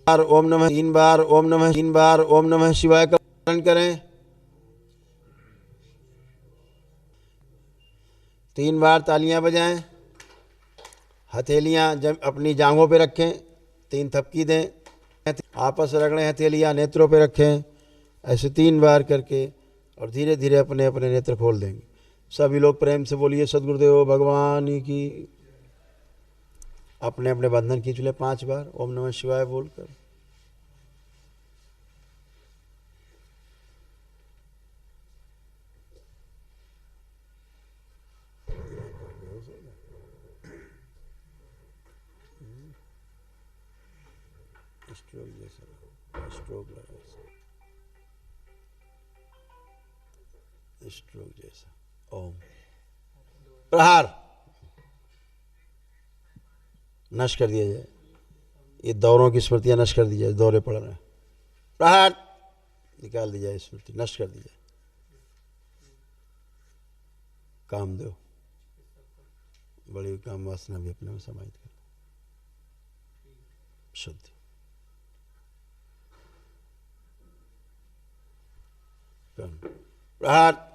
ओम नमः, 3 बार ओम नमः, 3 बार ओम नमः शिवाय का उच्चारण करें। 3 बार तालियां बजाएं। हथेलियां अपनी जांघों पे रखें, 3 थपकी दें, आपस रगड़ें, हथेलियां नेत्रों पे रखें, ऐसे 3 बार करके और धीरे धीरे अपने अपने नेत्र खोल देंगे। सभी लोग प्रेम से बोलिए सद्गुरुदेव भगवान की। अपने अपने बंधन खींच ले 5 बार ओम नमः शिवाय बोलकर। स्ट्रोक जैसा, स्ट्रोक लगा, स्ट्रोक जैसा। ओम प्रहार नष्ट कर दिया जाए। ये दौरों की स्मृतियां नष्ट कर दी जाए। दौरे पड़ रहे हैं, प्रहार निकाल दी जाए, स्मृति नष्ट कर दी जाए। कामदेव बड़ी काम वासना भी अपने में समाहित कर शुद्ध। प्रहार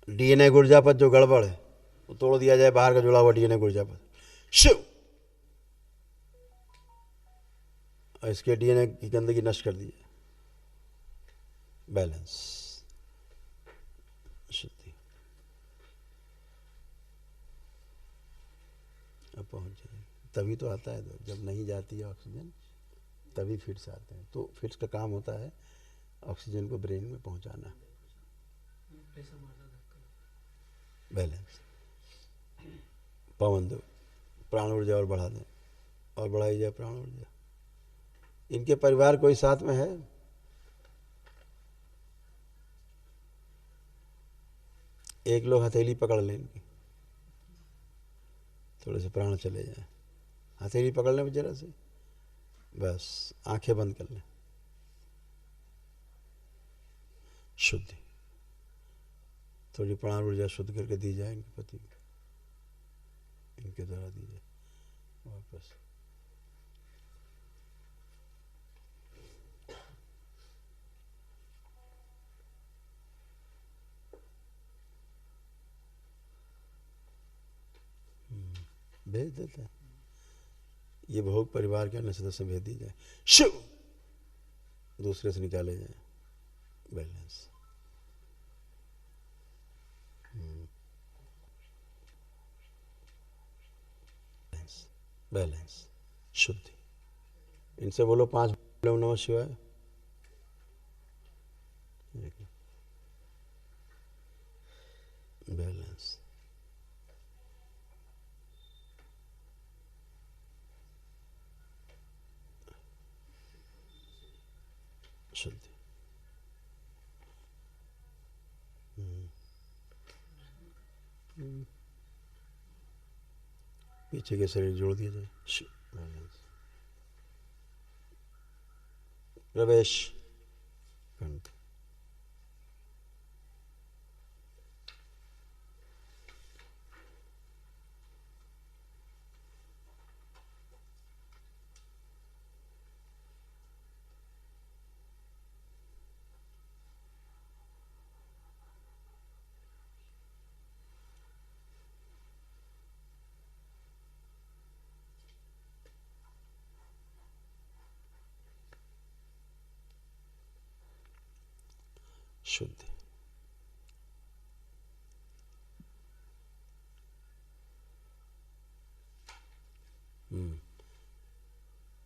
डीएनए गुर्जापत जो गड़बड़ है वो तोड़ दिया जाए। बाहर का जुड़ा हुआ डीएनए गुर्जापत शिव, और इसके डीएनए की गंदगी नष्ट कर दी जाए। बैलेंस शुद्धि। अब पहुंच जाए तभी तो आता है। जब नहीं जाती है ऑक्सीजन तभी फिट्स आते हैं। तो फिट्स का काम होता है ऑक्सीजन को ब्रेन में पहुंचाना। बैलेंस। पवन दो, प्राण ऊर्जा और बढ़ा दें, और बढ़ाई जाए प्राण ऊर्जा। इनके परिवार कोई साथ में है? एक लोग हथेली पकड़ लें इनकी, थोड़े से प्राण चले जाए। हथेली पकड़ लें जरा से, बस आंखें बंद कर लें। शुद्धि थोड़ी प्राण ऊर्जा शुद्ध करके दी जाए इनके पति को, इनके द्वारा दी जाए वापस। भेज देते हैं। ये भोग परिवार के अन्य सदस्य भेज दी जाए। शिव दूसरे से निकाले जाए। बैलेंस। बैलेंस शुद्धि। इनसे बोलो 5 ओम नमः शिवाय। बैलेंस। शुद्धि। पीछे के शरीर जोड़ दिया जाए। बैलेंस। प्रवेश कंठ। शुद्धि।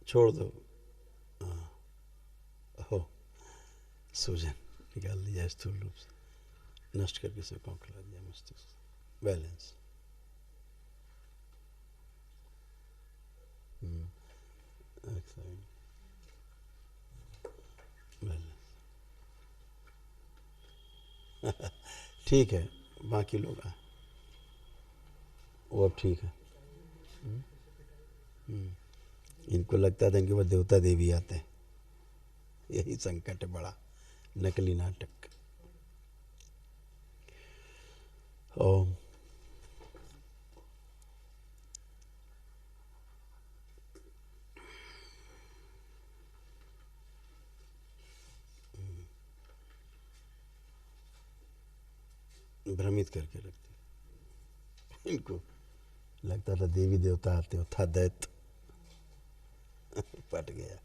छोड़ दो। हो सूजन निकाल दिया स्थूल रूप से, नष्ट करके से पाँव खिला दिया मस्तिष्क। बैलेंस। ठीक है, बाकी लोग आए वो अब ठीक है। इनको लगता था कि वह देवता देवी आते हैं, यही संकट है बड़ा। नकली नाटक। ओम। भ्रमित करके रखते, इनको लगता था देवी देवता आते हो, था दैत्य। पट गया।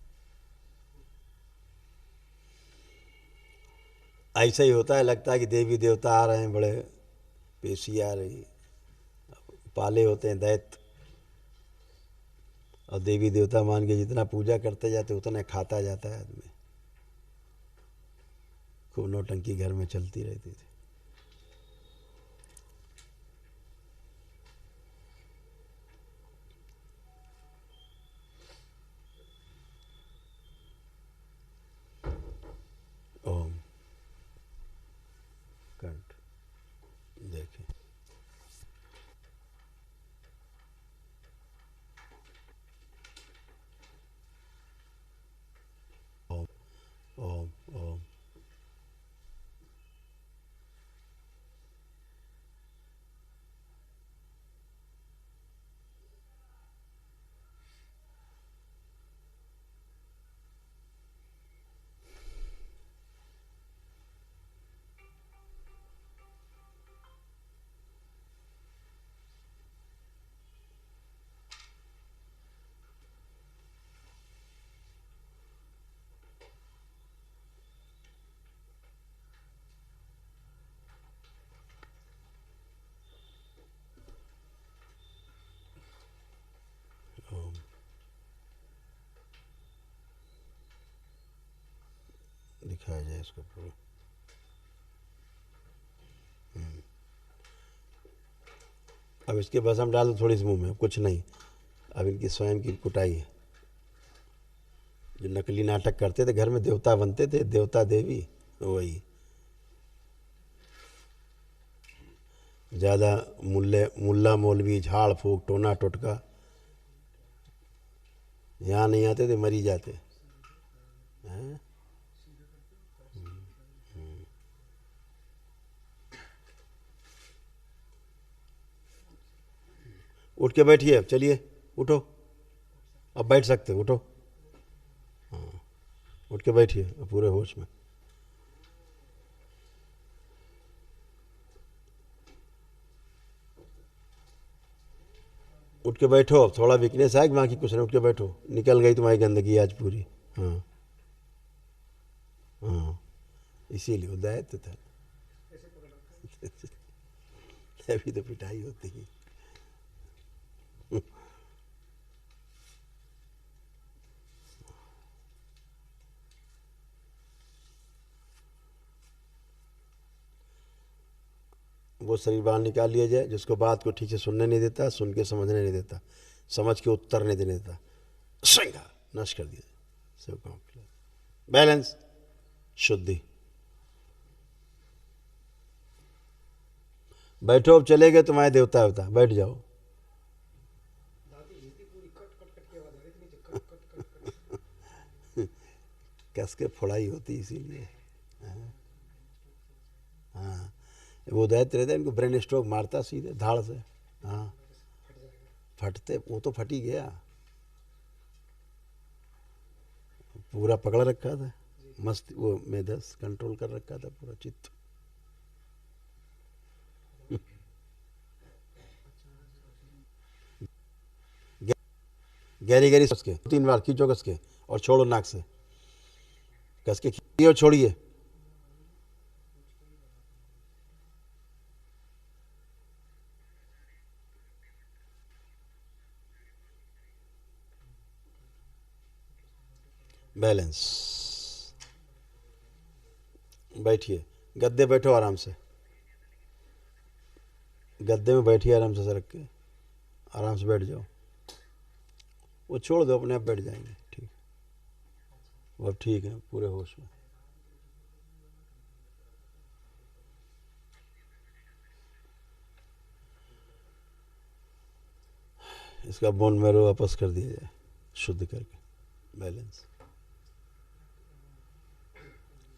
ऐसा ही होता है, लगता है कि देवी देवता आ रहे हैं, बड़े पेशी आ रही, पाले होते हैं दैत्य। और देवी देवता मान के जितना पूजा करते जाते उतना खाता जाता है आदमी। खूब नौटंकी घर में चलती रहती थी। ओम। कंठ देखें। ओम ओम ओम। ओम। दिखाया जाए इसको पूरा। अब इसके भस्म डाल दो थोड़ी सी मुंह में, कुछ नहीं। अब इनकी स्वयं की कुटाई है। जो नकली नाटक करते थे घर में, देवता बनते थे, देवता देवी, वही। ज़्यादा मुल्ला मौलवी झाड़ फूक टोना टोटका यहाँ नहीं आते थे, मरी जाते हैं। उठ के बैठिए, अब चलिए, उठो, अब बैठ सकते, उठो। हाँ, उठ के बैठिए अब पूरे होश में। उठ के बैठो, अब थोड़ा वीकनेस आएगी, बाकी कुछ नहीं, उठ के बैठो, निकल गई तुम्हारी गंदगी आज पूरी। हाँ हाँ, इसीलिए वो दायित्व था। अभी तो पिटाई होती है। वो शरीर बाहर निकाल लिया जाए जिसको बात को ठीक से सुनने नहीं देता, सुन के समझने नहीं देता, समझ के उत्तर नहीं देने देता, श्रृंगार नष्ट कर दिया। सब काम बैलेंस, शुद्धि। बैठो, अब चले गए तुम्हारे देवता होता, बैठ जाओ। कस के फोड़ाई होती इसीलिए। हाँ, वो दैत्य रहता है, इनको ब्रेन स्ट्रोक मारता सीधे धाड़ से। हाँ, फटते, वो तो फट ही गया, पूरा पकड़ रखा था, मस्त वो मेधस कंट्रोल कर रखा था पूरा चित्त। गहरी गहरी कस के 3 बार खींचो, कस के, और छोड़ो नाक से, कस के खींचिए और छोड़िए। बैलेंस। बैठिए, गद्दे बैठो आराम से, गद्दे में बैठिए आराम से सरक के, आराम से बैठ जाओ। वो छोड़ दो, अपने आप बैठ जाएंगे, ठीक। वो अब ठीक है, पूरे होश में। इसका बोन मैरो वापस कर दिया जाए, शुद्ध करके, बैलेंस।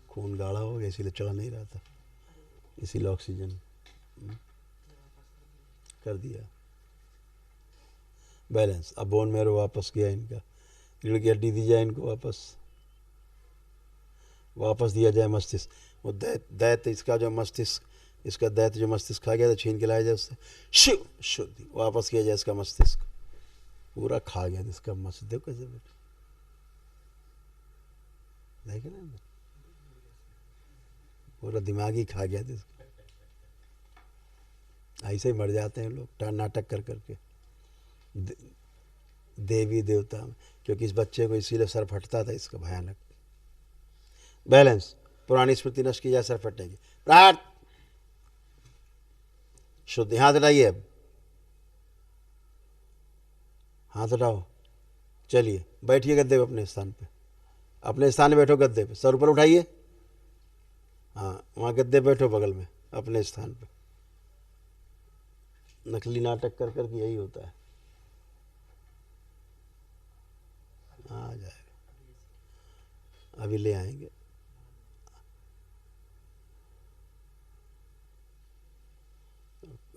खून गाढ़ा हो गया, इसीलिए चढ़ नहीं रहा था, इसीलिए ऑक्सीजन। कर दिया, बैलेंस। अब बोन मैरो वापस गया इनका, रीढ़ की हड्डी दी जाए इनको, वापस दिया जाए मस्तिष्क। वो दैत्य इसका जो मस्तिष्क, इसका दैत्य जो मस्तिष्क खा गया था, छीन के लाया जाए उससे, शिव शुद्धि वापस किया जाए इसका मस्तिष्क। पूरा खा गया था इसका मस्तिष्क, देखो कैसे बेटा, देखे ना, पूरा दिमाग ही खा गया था इसका। ऐसे ही मर जाते हैं लोग नाटक कर करके देवी देवता में, क्योंकि इस बच्चे को इसीलिए सर फटता था इसका भयानक। बैलेंस, पुरानी स्मृति नष्ट की जाए, सर फटेगी। प्रार्थ शुद्ध, हाथ हटाइए, अब हाथ हटाओ, चलिए बैठिए गद्दे पे, अपने स्थान पे, अपने स्थान पे बैठो, गद्दे पे सर ऊपर उठाइए, हाँ वहाँ गद्दे बैठो बगल में अपने स्थान पे। नकली नाटक कर कर के यही होता है। आ जाएगा, अभी ले आएंगे।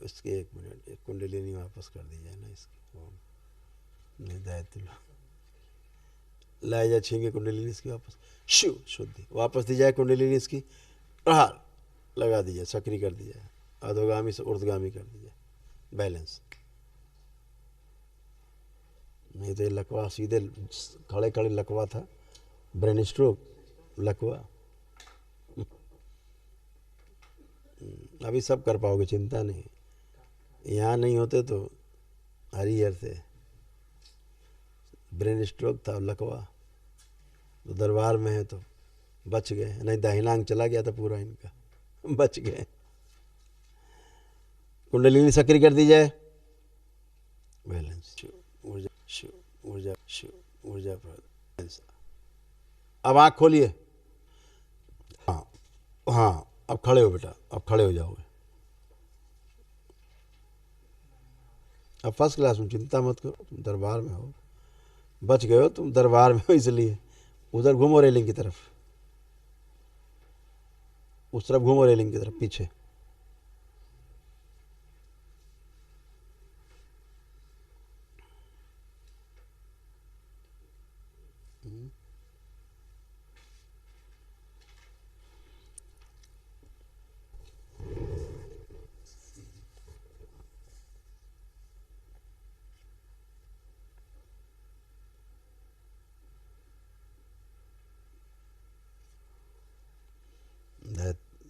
इसके 1 मिनट, एक कुंडलिनी वापस कर दी जाए ना इसकी, नहीं दायित्व लाया जाए, छींगे कुंडलिनी इसकी वापस, शिव शुद्धि वापस दी जाए कुंडलिनी इसकी, प्रहार लगा दी जाए, सक्रिय कर दी जाए, अधोगामी से ऊर्ध्वगामी कर दी जाए, बैलेंस। नहीं तो ये लकवा सीधे खड़े खड़े लकवा था, ब्रेन स्ट्रोक लकवा। अभी सब कर पाओगे, चिंता नहीं। यहाँ नहीं होते तो हरिहर थे, ब्रेन स्ट्रोक था, लकवा तो दरबार में है तो बच गए, नहीं दाहिनांग चला गया था पूरा इनका, बच गए। कुंडलिनी सक्रिय कर दी जाए, बैलेंस, ऊर्जा ऊर्जा ऊर्जा पर। अब आँख खोलिए, हाँ हाँ, अब खड़े हो बेटा, अब खड़े हो जाओगे, अब फर्स्ट क्लास में, चिंता मत करो, तुम दरबार में हो, बच गए हो तुम, दरबार में हो इसलिए। उधर घूमो रेलिंग की तरफ, उस तरफ घूमो रेलिंग की तरफ, पीछे।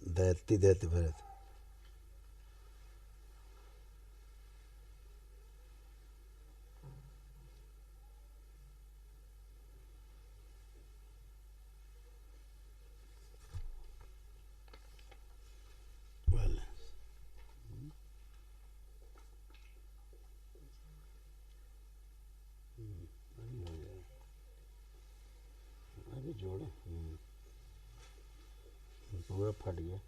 दैत्य दैत्य भरत, अभी जोड़े पूरा फट गया।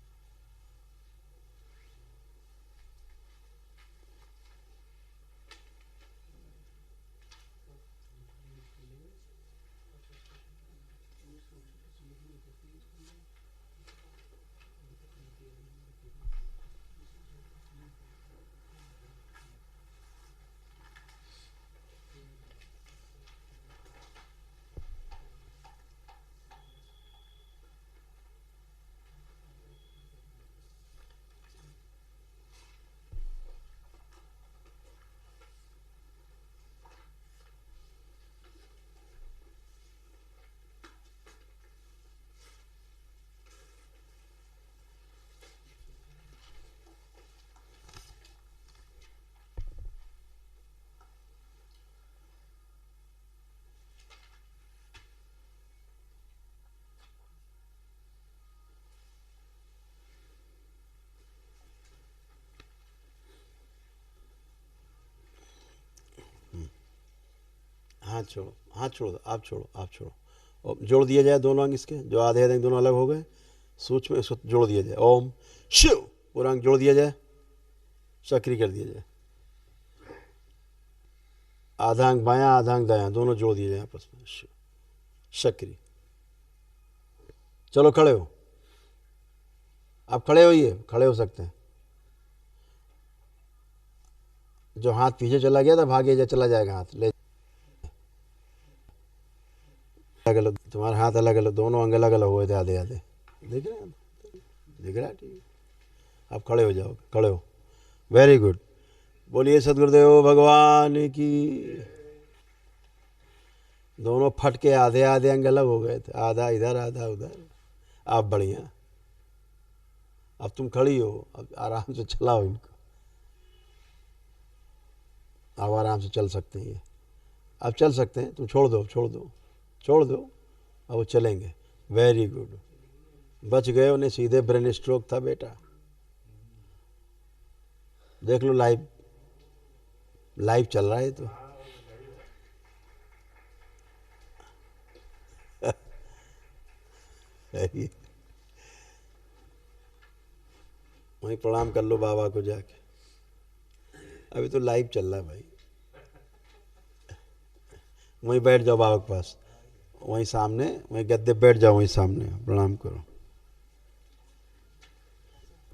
हाथ छोड़ो, हाथ छोड़ो, आप छोड़ो, आप छोड़ो, और जोड़ दिया जाए दोनों अंग इसके, जो आधे आधे दोनों अलग हो गए, सूक्ष्म इसको जोड़ दिया जाए, ओम शिव, पूरा अंग जोड़ दिया जाए, सक्रिय कर दिया जाए, आधा अंग बायां, आधा अंग दायां, दोनों जोड़ दिए जाए आपस में, शिव सक्रिय। चलो खड़े हो, आप खड़े होइए, खड़े हो सकते हैं। जो हाथ पीछे चला गया था भागे जा चला जाएगा हाथ ले। अलग अलग तुम्हारा हाथ अलग अलग, दोनों अंग अलग अलग हुए थे आधे आधे। देख रहे हैं, दिख रहा है ठीक। अब खड़े हो जाओ, खड़े हो, वेरी गुड। बोलिए सदगुरुदेव भगवान की। दोनों फट के आधे आधे अंग अलग हो गए थे, आधा इधर आधा उधर। अब बढ़िया, अब तुम खड़ी हो, अब आराम से चलाओ इनको। अब आराम से चल सकते हैं ये, अब चल सकते हैं। तुम छोड़ दो छोड़ दो छोड़ दो, अब वो चलेंगे। वेरी गुड, बच गए, उन्हें सीधे ब्रेन स्ट्रोक था बेटा। देख लो लाइव, लाइव चल रहा है तो। वहीं प्रणाम कर लो बाबा को जाके, अभी तो लाइव चल रहा है भाई। वहीं बैठ जाओ बाबा के पास, वहीं सामने, वहीं गद्दे बैठ जाओ, वहीं सामने प्रणाम करो।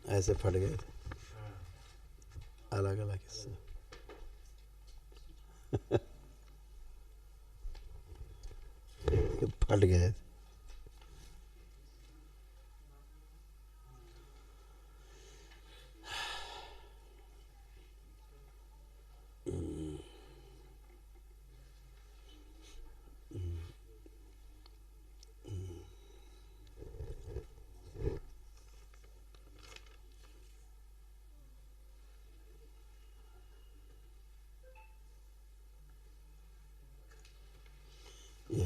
ऐसे फट गए थे अलग अलग हिस्से। फट गए थे। ये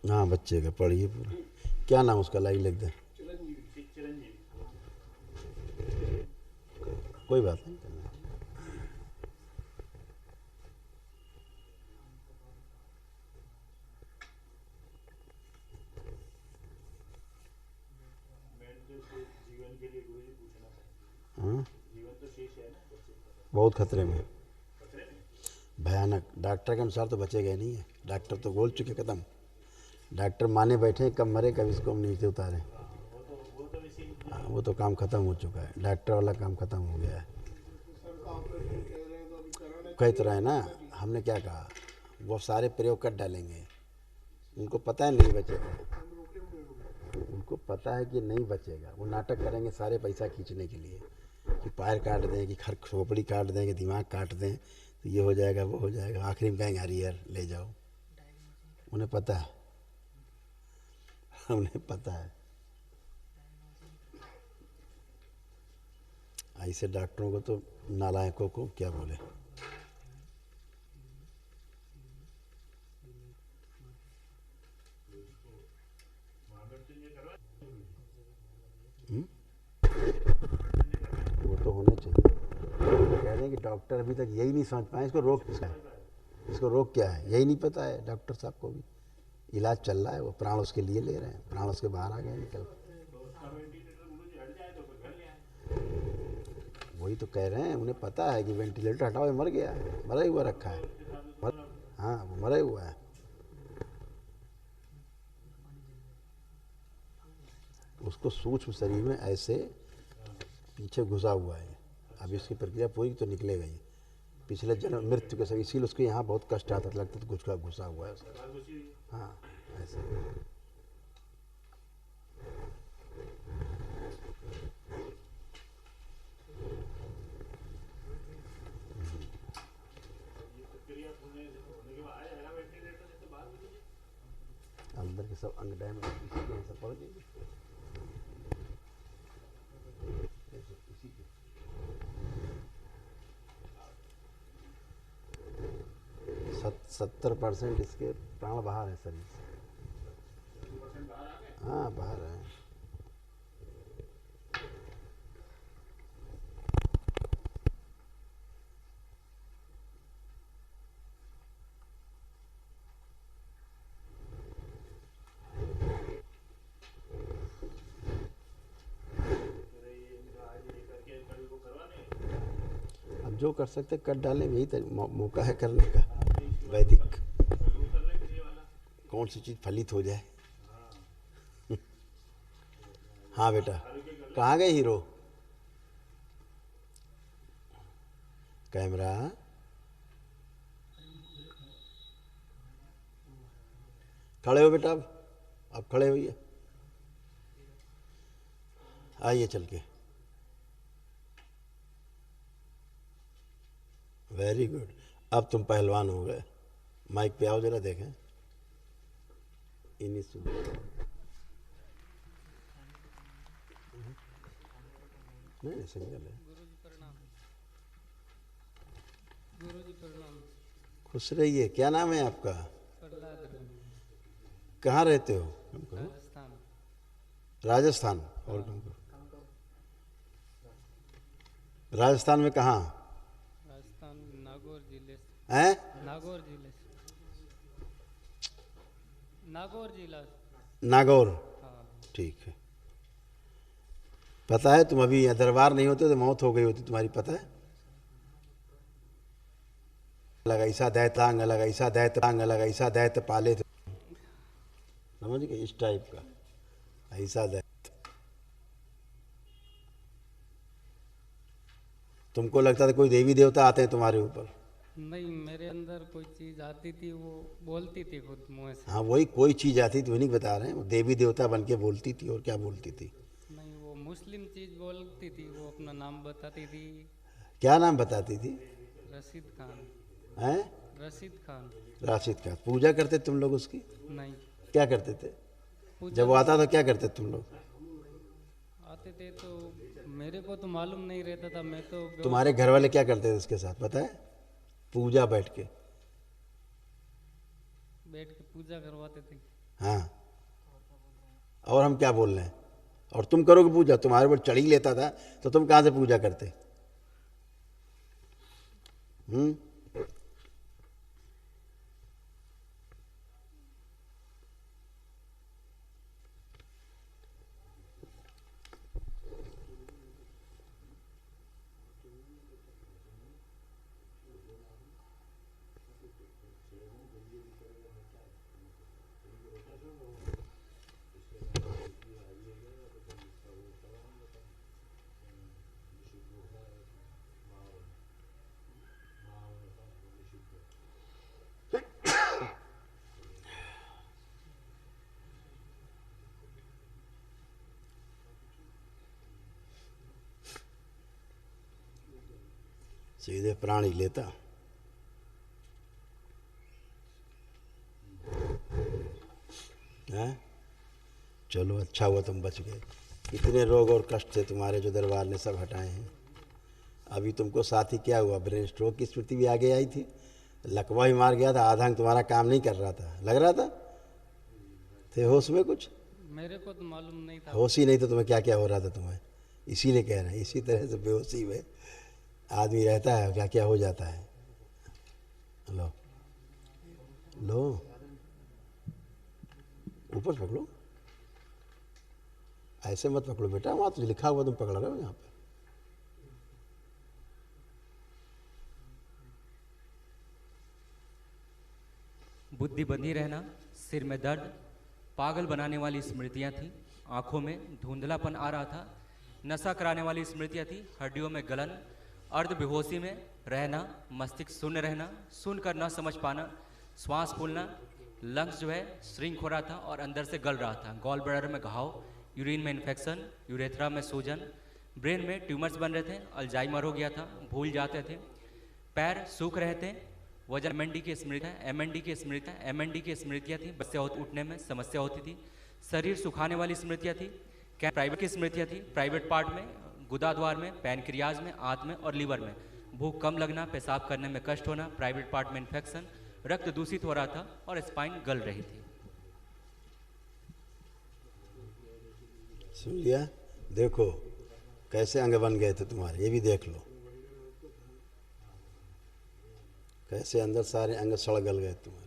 हाँ बच्चे का पढ़िए पूरा। क्या नाम उसका, लाई लिख दे। कोई बात नहीं। हाँ बहुत खतरे में, भयानक। डॉक्टर के अनुसार तो बचे गए नहीं है, डॉक्टर तो बोल चुके खत्म। डॉक्टर माने बैठे कब मरे कब इसको हम नीचे उतारे। हाँ वो तो काम खत्म हो चुका है, डॉक्टर वाला काम खत्म हो गया है। कई तरह है ना, हमने क्या कहा, वो सारे प्रयोग कर डालेंगे। उनको पता है नहीं बचेगा, उनको पता है कि नहीं बचेगा। वो नाटक करेंगे सारे पैसा खींचने के लिए, कि पैर काट दें, कि खर खोपड़ी काट दें, कि दिमाग काट दें, तो ये हो जाएगा वो हो जाएगा। आखिरी में कहेंगे अरे यार ले जाओ। उन्हें पता है, उन्हें पता है। ऐसे डॉक्टरों को तो, नालायकों को क्या बोले। वो तो होने चाहिए। कह रहे हैं कि डॉक्टर अभी तक यही नहीं समझ पाए इसको रोक क्या है, इसको रोक क्या है, यही नहीं पता है डॉक्टर साहब को भी। इलाज चल रहा है, वो प्राण उसके लिए ले रहे हैं, प्राण उसके बाहर आ गए निकल। वही तो कह रहे हैं, उन्हें पता है कि वेंटिलेटर हटाओ, ये मर गया है, मरा ही हुआ रखा है। हाँ वो मरा ही हुआ है। उसको सूक्ष्म शरीर में ऐसे पीछे घुसा हुआ है। अब इसकी प्रक्रिया पूरी तो निकलेगा ही, पिछले जन्म मृत्यु के सब, इसीलिए उसको यहाँ बहुत कष्ट आता था, लगता तो कुछ का घुसा हुआ है उसका। हाँ ऐसे। अंदर के सब अंग डैमेज सब पड़ जाएंगे। 70% इसके प्राण बाहर है शरीर से। हाँ बाहर है। अब जो कर सकते कर डालें, यही मौका है करने का। वैदिक कौन सी चीज़ फलित हो जाए। हाँ बेटा, कहाँ गए हीरो। कैमरा, खड़े हो बेटा, अब खड़े होइए, आइए चल के। वेरी गुड, अब तुम पहलवान हो गए। माइक पे आओ जरा देखें। इन्हीं सुन, नहीं सिंगल है। गुरुजी प्रणाम। खुश रहिए। क्या नाम है आपका? प्रहलाद। कहाँ रहते हो? राजस्थान। राजस्थान। और राजस्थान में कहाँ? राजस्थान नागौर जिले से। हैं? नागौर जिले से। नागौर जिला। नागौर। हाँ। ठीक है। पता है तुम अभी दरबार नहीं होते तो मौत हो गई होती तुम्हारी, पता है? अलग ऐसा दैतांग, अलग ऐसा दैतांग, अलग ऐसा दैत पाले थे, समझ गए? इस टाइप का ऐसा दैत। तुमको लगता था कोई देवी देवता आते हैं तुम्हारे ऊपर? नहीं, मेरे अंदर कोई चीज आती थी, वो बोलती थी खुद मुंह से। हाँ वही कोई चीज़ आती थी, वो नहीं बता रहे हैं, वो देवी देवता बन के बोलती थी। और क्या बोलती थी? नहीं, वो मुस्लिम चीज बोलती थी, वो अपना नाम बताती थी। क्या नाम बताती थी? रशीद खान। हैं? रशीद खान। राशिद का। पूजा करते तुम लोग उसकी? नहीं। क्या करते थे पूजा जब वो आता था? क्या करते तुम लोग? आते थे तो मेरे को तो मालूम नहीं रहता था, मैं तो तुम्हारे घर वाले क्या करते थे उसके साथ, पता है? पूजा बैठ के। बैठ के पूजा करवाते थे। हाँ, और हम क्या बोल रहे हैं? और तुम करोगे पूजा? तुम्हारे ऊपर चढ़ी लेता था तो तुम कहाँ से पूजा करते? हम्म? सीधे प्राण ही लेता। हैं? चलो अच्छा हुआ तुम बच गए। इतने रोग और कष्ट थे तुम्हारे जो दरबार ने सब हटाए हैं। अभी तुमको साथ ही क्या हुआ? ब्रेन स्ट्रोक की स्मृति भी आगे आई थी, लकवा भी मार गया था, आधा अंग तुम्हारा काम नहीं कर रहा था, लग रहा था। थे होश में कुछ? मेरे को तो मालूम नहीं था। होश ही नहीं तो तुम्हें क्या क्या हो रहा था तुम्हें? इसीलिए कह रहे हैं, इसी तरह से बेहोशी में आदमी रहता है, क्या क्या हो जाता है। लो लो, ऊपर से पकड़ो, ऐसे मत पकड़ो बेटा, वहाँ तो लिखा हुआ तुम पकड़ रहे हो यहाँ पे। बुद्धि बंधी रहना, सिर में दर्द, पागल बनाने वाली स्मृतियां थी, आंखों में धुंधलापन आ रहा था, नशा कराने वाली स्मृतियां थी, हड्डियों में गलन, अर्ध बेहोशी में रहना, मस्तिष्क शून्य रहना, सुनकर न समझ पाना, श्वास फूलना, लंग्स जो है श्रिंक हो रहा था और अंदर से गल रहा था, गॉल ब्लैडर में घाव, यूरिन में इन्फेक्शन, यूरेथ्रा में सूजन, ब्रेन में ट्यूमर्स बन रहे थे, अल्जाइमर हो गया था, भूल जाते थे, पैर सूख रहे थे, वजन एमएनडी की स्मृतियाँ, एमएनडी की स्मृतियाँ, एमएनडी की स्मृतियाँ थी, बच्चे उठने में समस्या होती थी, शरीर सुखाने वाली स्मृतियाँ थी, क्या प्राइवेट की स्मृतियाँ थी, प्राइवेट पार्ट में, गुदाद्वार में, पैनक्रियाज में, आंत में और लीवर में, भूख कम लगना, पेशाब करने में कष्ट होना, प्राइवेट पार्ट में इन्फेक्शन, रक्त दूषित हो रहा था और स्पाइन गल रही थी। सुन लिया? देखो कैसे अंग बन गए थे तुम्हारे, ये भी देख लो कैसे अंदर सारे अंग सड़ गल गए तुम्हारे।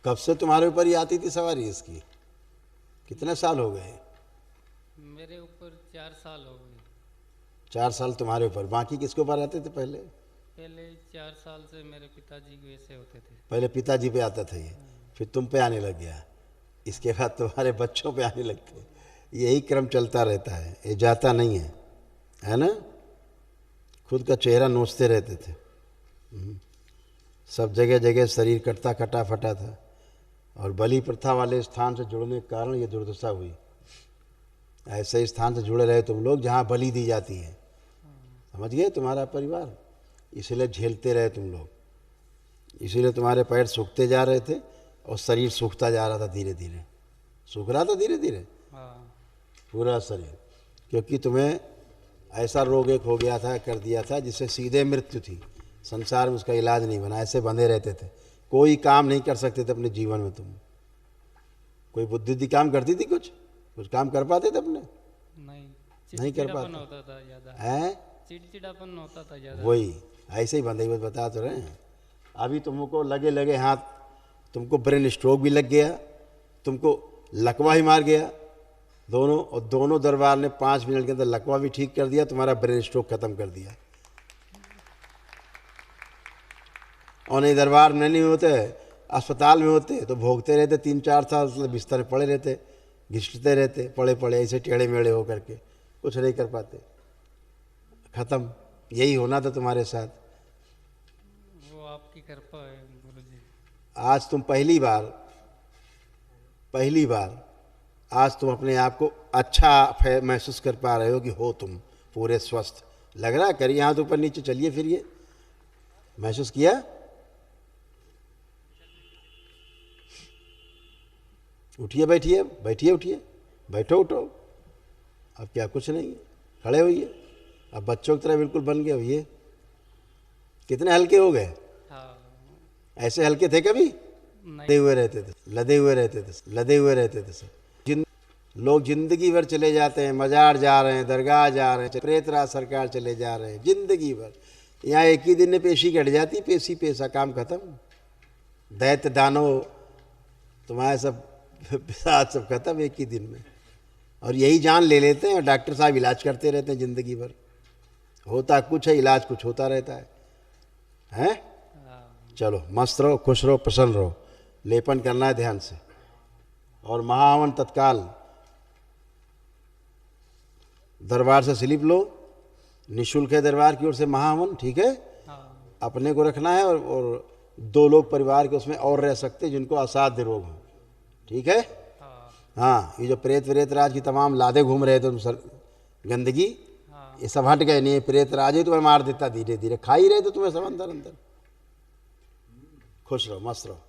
कब से तुम्हारे ऊपर ही आती थी सवारी इसकी? कितने साल हो गए? मेरे ऊपर 4 साल हो गए। 4 साल तुम्हारे ऊपर, बाकी किसके ऊपर आते थे पहले? पहले 4 साल से मेरे पिताजी को ऐसे होते थे। पहले पिताजी पे आता था ये, फिर तुम पे आने लग गया, इसके बाद तुम्हारे बच्चों पे आने लगते। यही क्रम चलता रहता है, ये जाता नहीं है ना। खुद का चेहरा नोचते रहते थे। सब जगह जगह शरीर कटता कटा फटा था, और बलि प्रथा वाले स्थान से जुड़ने के कारण ये दुर्दशा हुई। ऐसे स्थान से जुड़े रहे तुम लोग जहाँ बलि दी जाती है, समझ गए, तुम्हारा परिवार, इसलिए झेलते रहे तुम लोग, इसीलिए तुम्हारे पैर सूखते जा रहे थे और शरीर सूखता जा रहा था, धीरे धीरे सूख रहा था, धीरे धीरे हाँ। पूरा शरीर, क्योंकि तुम्हें ऐसा रोग एक हो गया था, कर दिया था, जिससे सीधे मृत्यु थी, संसार में उसका इलाज नहीं बना, ऐसे बंधे रहते थे, कोई काम नहीं कर सकते थे अपने जीवन में। तुम कोई बुद्धि काम करती थी, कुछ काम कर पाते थे अपने? नहीं कर पाते होता था ज़्यादा, हैं, चिड़चिड़ापन होता था ज़्यादा। वही ऐसे ही बंधे हुए बता तो रहे हैं। अभी तुमको लगे हाथ, तुमको ब्रेन स्ट्रोक भी लग गया, तुमको लकवा ही मार गया दोनों, और दोनों दरबार ने 5 मिनट के अंदर लकवा भी ठीक कर दिया, तुम्हारा ब्रेन स्ट्रोक खत्म कर दिया। और नहीं दरबार में नहीं होते, अस्पताल में होते तो भोगते रहते 3-4 साल, बिस्तर में पड़े रहते, घिसते रहते, पड़े ऐसे टेढ़े मेढ़े होकर के, कुछ नहीं कर पाते, खत्म। यही होना था तुम्हारे साथ। वो आपकी कृपा है गुरुजी। आज तुम पहली बार आज तुम अपने आप को अच्छा महसूस कर पा रहे हो कि हो तुम पूरे स्वस्थ लग रहा है। करिए हाथ ऊपर नीचे, चलिए फिरिए, महसूस किया? उठिए, बैठिए, उठिए, बैठो, उठो, अब क्या कुछ नहीं है, खड़े होइए, अब बच्चों की तरह बिल्कुल बन गए होइए। कितने हल्के हो गए? हाँ। ऐसे हल्के थे कभी? लदे हुए रहते थे सब। लोग जिंदगी भर चले जाते हैं, मजार जा रहे हैं, दरगाह जा रहे हैं, प्रेतराज सरकार चले जा रहे हैं, जिंदगी भर। यहाँ एक ही दिन में पेशी कट जाती, पेशी पेशा, काम खत्म, दैत्य दानव तुम्हारे सब साथ सब खत्म एक ही दिन में। और यही जान ले लेते हैं, और डॉक्टर साहब इलाज करते रहते हैं जिंदगी भर। होता कुछ है, इलाज कुछ होता रहता है, हैं? चलो मस्त रहो, खुश रहो, प्रसन्न रहो, लेपन करना है ध्यान से, और महाहवन तत्काल दरबार से स्लिप लो, निःशुल्क है दरबार की ओर से महाहवन, ठीक है? अपने को रखना है, और 2 लोग परिवार के उसमें और रह सकते जिनको असाध्य रोग हो, ठीक है? हाँ, ये जो प्रेत राज की तमाम लादे घूम रहे थे तुम सर, गंदगी, ये सब हट गए। नहीं, प्रेत राज ही तुम्हें मार देता, धीरे धीरे खा ही रहे थे तुम्हें सब अंदर अंदर। खुश रहो, मस्त रहो।